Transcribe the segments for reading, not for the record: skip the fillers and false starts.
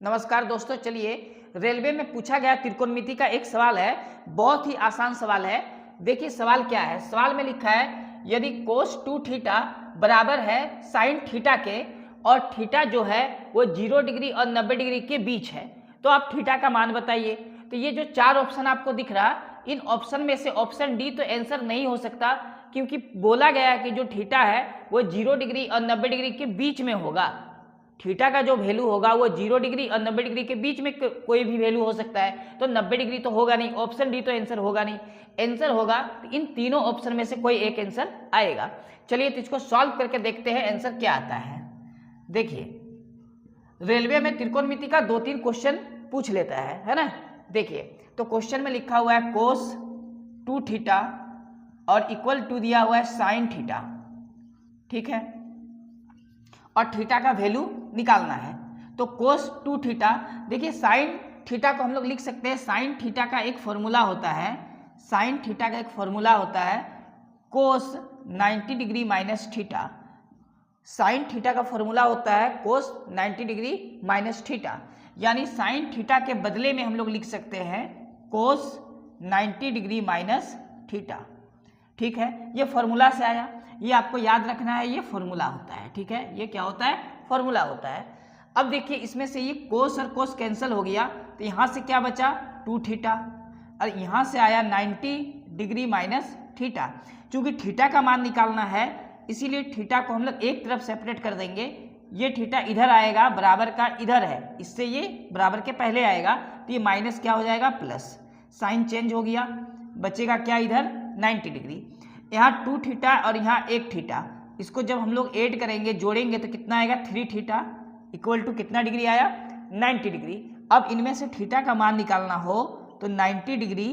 नमस्कार दोस्तों, चलिए रेलवे में पूछा गया त्रिकोणमिति का एक सवाल है। बहुत ही आसान सवाल है। देखिए सवाल क्या है। सवाल में लिखा है यदि कोस 2 थीटा बराबर है साइन थीटा के और थीटा जो है वो 0 डिग्री और 90 डिग्री के बीच है तो आप थीटा का मान बताइए। तो ये जो चार ऑप्शन आपको दिख रहा, इन ऑप्शन में से ऑप्शन डी तो आंसर नहीं हो सकता, क्योंकि बोला गया कि जो थीटा है वो 0 डिग्री और 90 डिग्री के बीच में होगा। थीटा का जो वैल्यू होगा वो 0 डिग्री और 90 डिग्री के बीच में कोई भी वैल्यू हो सकता है, तो 90 डिग्री तो होगा नहीं। ऑप्शन डी तो आंसर होगा नहीं। आंसर होगा तो इन तीनों ऑप्शन में से कोई एक आंसर आएगा। चलिए तो इसको सॉल्व करके देखते हैं आंसर क्या आता है। देखिए रेलवे में त्रिकोणमिति का 2-3 क्वेश्चन पूछ लेता है ना। देखिए तो क्वेश्चन में लिखा हुआ है कोस 2 थीटा और इक्वल टू दिया हुआ है साइन थीटा, ठीक है, और थीटा का वैल्यू निकालना है। तो कोस 2 थीटा, देखिए साइन थीटा को हम लोग लिख सकते हैं, साइन थीटा का एक फॉर्मूला होता है, साइन थीटा का एक फॉर्मूला होता है कोस 90 degree minus theta. Sine theta का फॉर्मूला होता है कोस 90 डिग्री माइनस थीटा, यानी साइन थीटा के बदले में हम लोग लिख सकते हैं कोस 90 डिग्री माइनस थीटा, ठीक है। ये फॉर्मूला से आया, ये आपको याद रखना है, ये फॉर्मूला होता है, ठीक है। ये क्या होता है? फॉर्मूला होता है। अब देखिए इसमें से ये कोस और कोस कैंसिल हो गया, तो यहाँ से क्या बचा 2 थीटा, और यहाँ से आया 90 डिग्री माइनस थीटा। चूंकि थीटा का मान निकालना है इसीलिए थीटा को हम लोग एक तरफ सेपरेट कर देंगे। ये थीटा इधर आएगा, बराबर का इधर है, इससे ये बराबर के पहले आएगा, तो ये माइनस क्या हो जाएगा प्लस, साइन चेंज हो गया, बचेगा क्या इधर 90 डिग्री। यहाँ 2 थीटा और यहाँ 1 थीटा, इसको जब हम लोग ऐड करेंगे जोड़ेंगे तो कितना आएगा 3 थीटा इक्वल टू कितना डिग्री आया 90 डिग्री। अब इनमें से थीटा का मान निकालना हो तो 90 डिग्री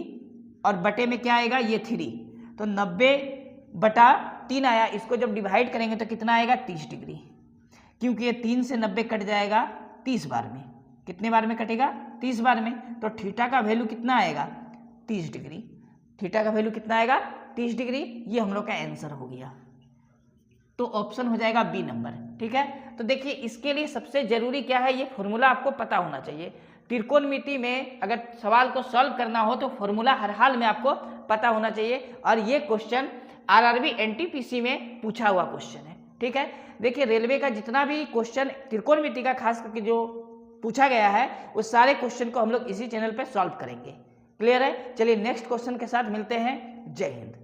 और बटे में क्या आएगा ये 3, तो 90/3 आया। इसको जब डिवाइड करेंगे तो कितना आएगा 30 डिग्री, क्योंकि ये 3 से 90 कट जाएगा 30 बार में। कितने बार में कटेगा 30 बार में, तो थीटा का वैल्यू कितना आएगा 30 डिग्री। थीटा का वैल्यू कितना आएगा 30 डिग्री। ये हम लोग का आंसर हो गया, तो ऑप्शन हो जाएगा बी नंबर, ठीक है। तो देखिए इसके लिए सबसे जरूरी क्या है, ये फॉर्मूला आपको पता होना चाहिए। त्रिकोणमिति में अगर सवाल को सॉल्व करना हो तो फॉर्मूला हर हाल में आपको पता होना चाहिए, और ये क्वेश्चन आरआरबी एनटीपीसी में पूछा हुआ क्वेश्चन है, ठीक है। देखिए रेलवे का जितना भी क्वेश्चन त्रिकोणमिति का खास करके जो पूछा गया है उस सारे क्वेश्चन को हम लोग इसी चैनल पर सॉल्व करेंगे। क्लियर है? चलिए नेक्स्ट क्वेश्चन के साथ मिलते हैं। जय हिंद।